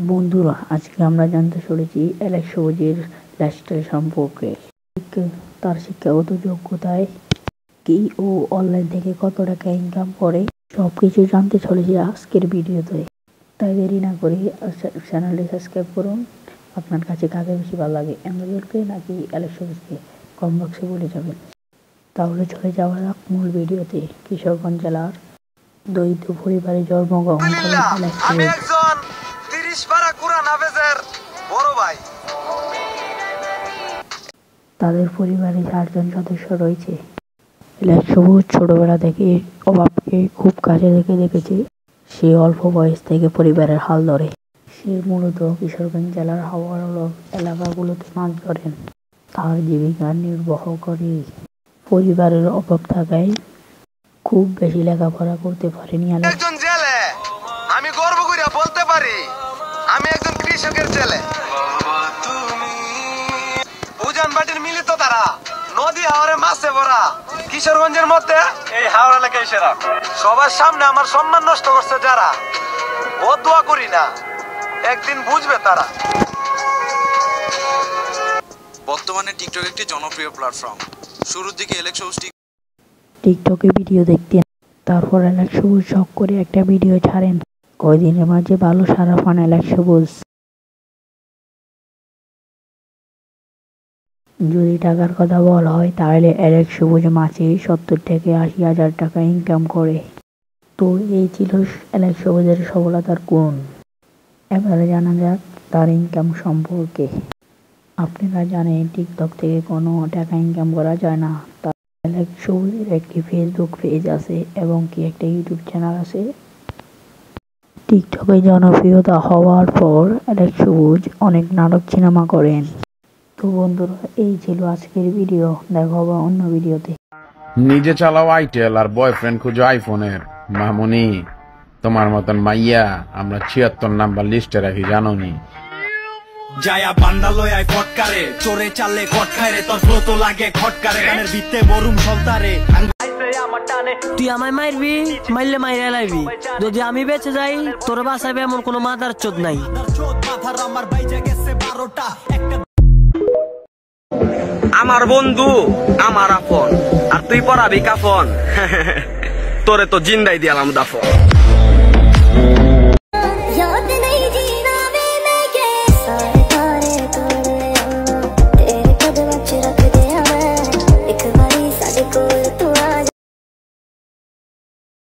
বন্ধুরা, আজকে আমরা জানতে চলেছি অ্যালেক্স সবুজের লাইফস্টাইল সম্পর্কে, তার শিক্ষাগত যোগ্যতায় কি ও অনলাইন থেকে কত টাকা ইনকাম করে, সবকিছু জানতে চলেছি আজকের ভিডিওতে। তাই দেরি না করে চ্যানেলটি সাবস্ক্রাইব করুন। আপনার কাছে কাকে বেশি ভালো লাগে, অ্যামাজনকে নাকি অ্যালেক্স সবুজকে, কমেন্ট বক্সে বলে যাবেন। তাহলে চলে যাওয়া যাক মূল ভিডিওতে। কিশোরগঞ্জ জেলার দরিদ্র পরিবারে জন্মগ্রহণ করেন অ্যালেক্স সবুজ। তাদের পরিবারে 4 জন সদস্য রয়েছে। অ্যালেক্স সবুজ ছোটবেলা থেকে অভাবকে খুব কাছে থেকে দেখেছে। সে অল্প বয়স থেকে পরিবারের হাল ধরে। সে মূলত কিশোরগঞ্জ জেলার হাওড়া এলাকাগুলোতে মাছ ধরেন। তার জীবিকা নির্বাহ করে। পরিবারের অভাব থাকায় খুব বেশি লেখাপড়া করতে পারেনি অ্যালেক্স। আমি গর্ব করে বলতে পারি আমি একজন কৃষকের ছেলে। উজান বাটির মিলিত তারা নদী হাওরে মাছে ভরা কিশোরগঞ্জের মধ্যে এই হাওড়া এলাকায় সেরা। সবার সামনে আমার সম্মান নষ্ট করছে যারা, ও দোয়া করি না একদিন বুঝবে তারা। বর্তমানে টিকটক একটি জনপ্রিয় প্ল্যাটফর্ম। শুরুর দিকে অ্যালেক্স সবুজ টিকটকে ভিডিও দেখতেন। তারপর অ্যালেক্স সবুজ শখ করে একটা ভিডিও ছাড়েন। কয়দিনের মাঝে ভালো সাড়া পান অ্যালেক্স সবুজ। যদি টাকার কথা বলা হয় তাহলে অ্যালেক্স সবুজ মাসে 70 থেকে 80 হাজার টাকা ইনকাম করে। তো এই ছিল অ্যালেক্স সবুজের সফলতার গুণ। এবারে জানা যাক তার ইনকাম সম্পর্কে। আপনারা জানেন টিকটক থেকে কোনো টাকা ইনকাম করা যায় না। তার অ্যালেক্স সবুজের একটি ফেসবুক পেজ আছে এবং কি একটা ইউটিউব চ্যানেল আছে। টিকটকে জনপ্রিয়তা হওয়ার পর অ্যালেক্স সবুজ অনেক নাটক সিনেমা করেন। তো বন্ধুরা, এই ছিল আজকের ভিডিও। দেখা হবে অন্য ভিডিওতে। নিজে চালাও আইটেল আর বয়ফ্রেন্ড খুঁজো আইফোনের। মামুনি, তোমার মতন মাইয়া আমরা 76 নাম্বার লিস্টে রাখি, জানো নি? যায়া বান্দা লয়ায় ফটকারে চোরে চাললে খটকায় রে, তোর ফ্লো তো লাগে খটকারে, গানের ভিত্তে বরুম সলতারে। তুই আমায় মারবি, মারলে মাইরে লাইবি। যদি আমি বেঁচে যাই তোর বাঁচাবে এমন কোনো মাদার চোদ নাই। আমার বন্ধু আমার আপন, আর তুই পড়াবি কাফন। তোরে তো জিন্দাই দিয়ালাম দাফন।